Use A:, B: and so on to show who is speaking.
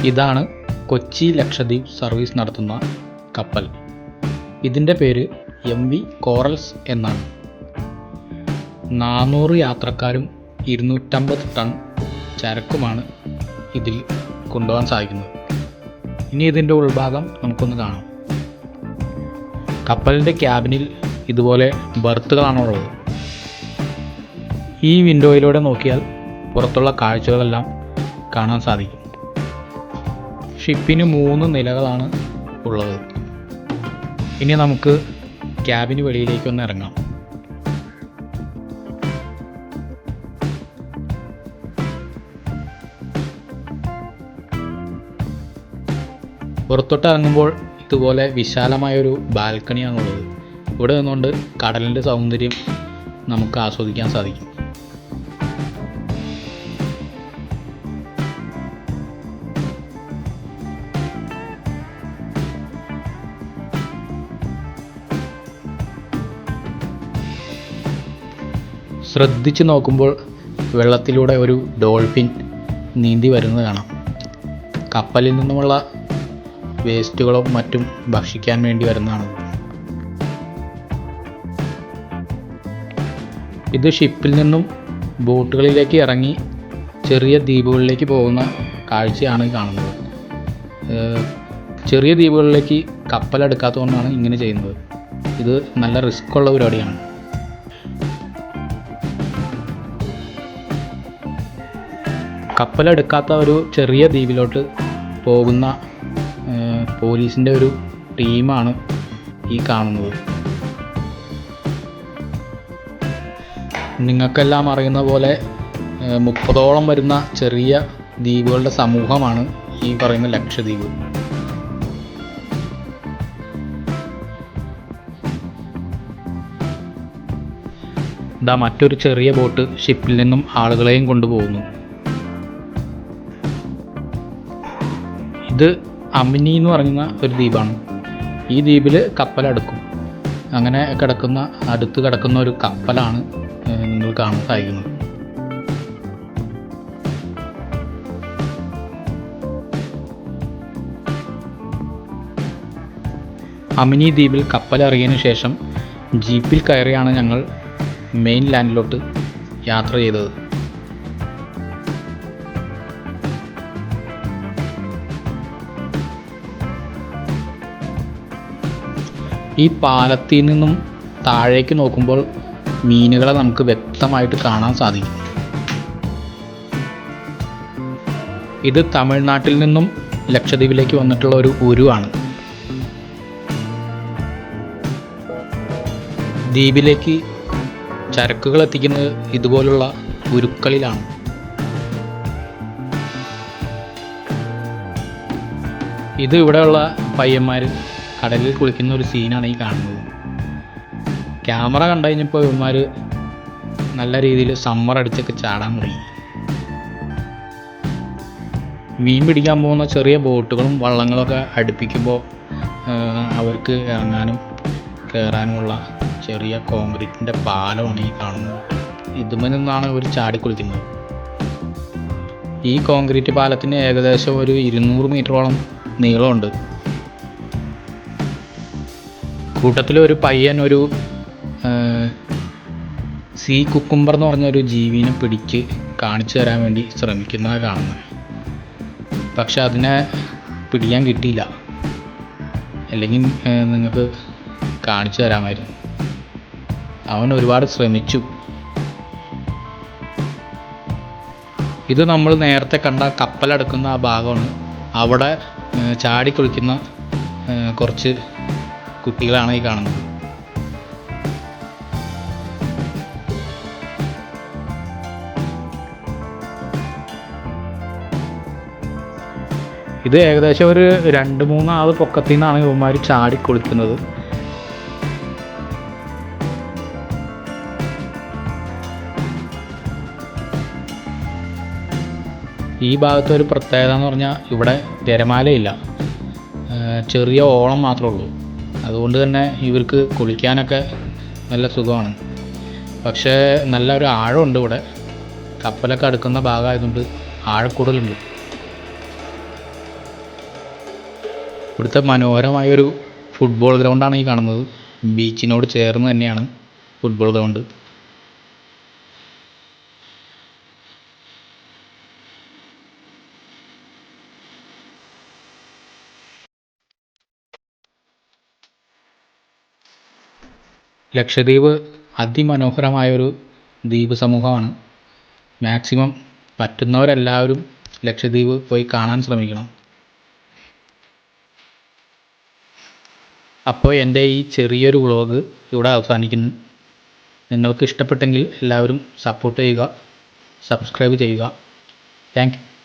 A: ഇതാണ് കൊച്ചി ലക്ഷദ്വീപ് സർവീസ് നടത്തുന്ന കപ്പൽ. ഇതിൻ്റെ പേര് MV കോറൽസ് എന്നാണ്. 400 യാത്രക്കാരും 250 ടൺ ചരക്കുമാണ് ഇതിൽ കൊണ്ടുപോകാൻ സാധിക്കുന്നത്. ഇനി ഇതിൻ്റെ ഉൾഭാഗം നമുക്കൊന്ന് കാണാം. കപ്പലിൻ്റെ ക്യാബിനിൽ ഇതുപോലെ ബർത്തുകളാണുള്ളത്. ഈ വിൻഡോയിലൂടെ നോക്കിയാൽ പുറത്തുള്ള കാഴ്ചകളെല്ലാം കാണാൻ സാധിക്കും. ഷിപ്പിന് 3 നിലകളാണ് ഉള്ളത്. ഇനി നമുക്ക് ക്യാബിന് വെളിയിലേക്കൊന്ന് ഇറങ്ങാം. പുറത്തോട്ട് ഇറങ്ങുമ്പോൾ ഇതുപോലെ വിശാലമായൊരു ബാൽക്കണിയാണുള്ളത്. ഇവിടെ നിന്നുകൊണ്ട് കടലിൻ്റെ സൗന്ദര്യം നമുക്ക് ആസ്വദിക്കാൻ സാധിക്കും. ശ്രദ്ധിച്ച് നോക്കുമ്പോൾ വെള്ളത്തിലൂടെ ഒരു ഡോൾഫിൻ നീന്തി വരുന്നത് കാണാം. കപ്പലിൽ നിന്നുമുള്ള വേസ്റ്റുകളും മറ്റും ഭക്ഷിക്കാൻ വേണ്ടി വരുന്നതാണ്. ഇത് ഷിപ്പിൽ നിന്നും ബോട്ടുകളിലേക്ക് ഇറങ്ങി ചെറിയ ദ്വീപുകളിലേക്ക് പോകുന്ന കാഴ്ചയാണ് കാണുന്നത്. ചെറിയ ദ്വീപുകളിലേക്ക് കപ്പലെടുക്കാത്തതുകൊണ്ടാണ് ഇങ്ങനെ ചെയ്യുന്നത്. ഇത് നല്ല റിസ്ക് ഉള്ള പരിപാടിയാണ്. കപ്പലെടുക്കാത്ത ഒരു ചെറിയ ദ്വീപിലോട്ട് പോകുന്ന പോലീസിൻ്റെ ഒരു ടീമാണ് ഈ കാണുന്നത്. നിങ്ങൾക്കെല്ലാം അറിയുന്ന പോലെ 30ഓളം വരുന്ന ചെറിയ ദ്വീപുകളുടെ സമൂഹമാണ് ഈ പറയുന്ന ലക്ഷദ്വീപ്. ഇതാ മറ്റൊരു ചെറിയ ബോട്ട് ഷിപ്പിൽ നിന്നും ആളുകളെയും കൊണ്ടുപോകുന്നു. ഇത് അമിനി എന്ന് പറയുന്ന ഒരു ദ്വീപാണ്. ഈ ദ്വീപിൽ കപ്പലടുക്കും. അങ്ങനെ അടുത്ത് കിടക്കുന്ന ഒരു കപ്പലാണ് നിങ്ങൾ കാണാൻ സാധിക്കുന്നത്. അമിനി ദ്വീപിൽ കപ്പലിറങ്ങിയതിന് ശേഷം ജീപ്പിൽ കയറിയാണ് ഞങ്ങൾ മെയിൻ ലാൻഡിലോട്ട് യാത്ര ചെയ്തത്. ഈ പാലത്തിൽ നിന്നും താഴേക്ക് നോക്കുമ്പോൾ മീനുകളെ നമുക്ക് വ്യക്തമായിട്ട് കാണാൻ സാധിക്കും. ഇത് തമിഴ്നാട്ടിൽ നിന്നും ലക്ഷദ്വീപിലേക്ക് വന്നിട്ടുള്ള ഒരു ഉരുവാണ്. ദ്വീപിലേക്ക് ചരക്കുകൾ എത്തിക്കുന്നത് ഇതുപോലുള്ള ഉരുക്കളിലാണ്. ഇത് ഇവിടെയുള്ള പയ്യന്മാർ കടലിൽ കുളിക്കുന്ന ഒരു സീനാണ് ഈ കാണുന്നത്. ക്യാമറ കണ്ടു കഴിഞ്ഞപ്പോൾ ഇവന്മാർ നല്ല രീതിയിൽ സമ്മർ അടിച്ചൊക്കെ ചാടാൻ തുടങ്ങി. മീൻ പിടിക്കാൻ പോകുന്ന ചെറിയ ബോട്ടുകളും വള്ളങ്ങളൊക്കെ അടുപ്പിക്കുമ്പോൾ അവർക്ക് ഇറങ്ങാനും കയറാനുമുള്ള ചെറിയ കോൺക്രീറ്റിൻ്റെ പാലമാണ് ഈ കാണുന്നത്. ഇതുമേ നിന്നാണ് ഇവർ ചാടിക്കുളിക്കുന്നത്. ഈ കോൺക്രീറ്റ് പാലത്തിന് ഏകദേശം ഒരു 200 മീറ്ററോളം നീളമുണ്ട്. കൂട്ടത്തിൽ ഒരു പയ്യൻ ഒരു സീ കുക്കുംബർ എന്ന് പറഞ്ഞൊരു ജീവിനെ പിടിച്ച് കാണിച്ചു തരാൻ വേണ്ടി ശ്രമിക്കുന്നത് കാണുന്നത്. പക്ഷെ അതിനെ പിടിക്കാൻ കിട്ടിയില്ല. അല്ലെങ്കിൽ നിങ്ങൾക്ക് കാണിച്ചു തരാമായിരുന്നു. അവൻ ഒരുപാട് ശ്രമിച്ചു. ഇത് നമ്മൾ നേരത്തെ കണ്ട കപ്പലെടുക്കുന്ന ആ ഭാഗമാണ്. അവിടെ ചാടി കുളിക്കുന്ന കുറച്ച് കുട്ടികളാണ് ഈ കാണുന്നത്. ഇത് ഏകദേശം ഒരു 2-3 ആൾ പൊക്കത്തിൽ നിന്നാണ് ഇവന്മാർ ചാടി കുളിക്കുന്നത്. ഈ ഭാഗത്ത് ഒരു പ്രത്യേകത എന്ന് പറഞ്ഞാൽ ഇവിടെ തിരമാലയില്ല, ചെറിയ ഓളം മാത്രമേ ഉള്ളൂ. അതുകൊണ്ട് തന്നെ ഇവർക്ക് കുളിക്കാനൊക്കെ നല്ല സുഖമാണ്. പക്ഷേ നല്ലൊരു ആഴമുണ്ട് ഇവിടെ. കപ്പലൊക്കെ അടുക്കുന്ന ഭാഗമായതുകൊണ്ട് ആഴക്കൂടലുണ്ട്. ഇവിടുത്തെ മനോഹരമായൊരു ഫുട്ബോൾ ഗ്രൗണ്ടാണ് ഈ കാണുന്നത്. ബീച്ചിനോട് ചേർന്ന് തന്നെയാണ് ഫുട്ബോൾ ഗ്രൗണ്ട്. ലക്ഷദ്വീപ് അതിമനോഹരമായൊരു ദ്വീപ് സമൂഹമാണ്. മാക്സിമം പറ്റുന്നവരെല്ലാവരും ലക്ഷദ്വീപ് പോയി കാണാൻ ശ്രമിക്കണം. അപ്പോൾ എൻ്റെ ഈ ചെറിയൊരു വ്ളോഗ് ഇവിടെ അവസാനിക്കുന്നു. നിങ്ങൾക്ക് ഇഷ്ടപ്പെട്ടെങ്കിൽ എല്ലാവരും സപ്പോർട്ട് ചെയ്യുക, സബ്സ്ക്രൈബ് ചെയ്യുക. Thank you.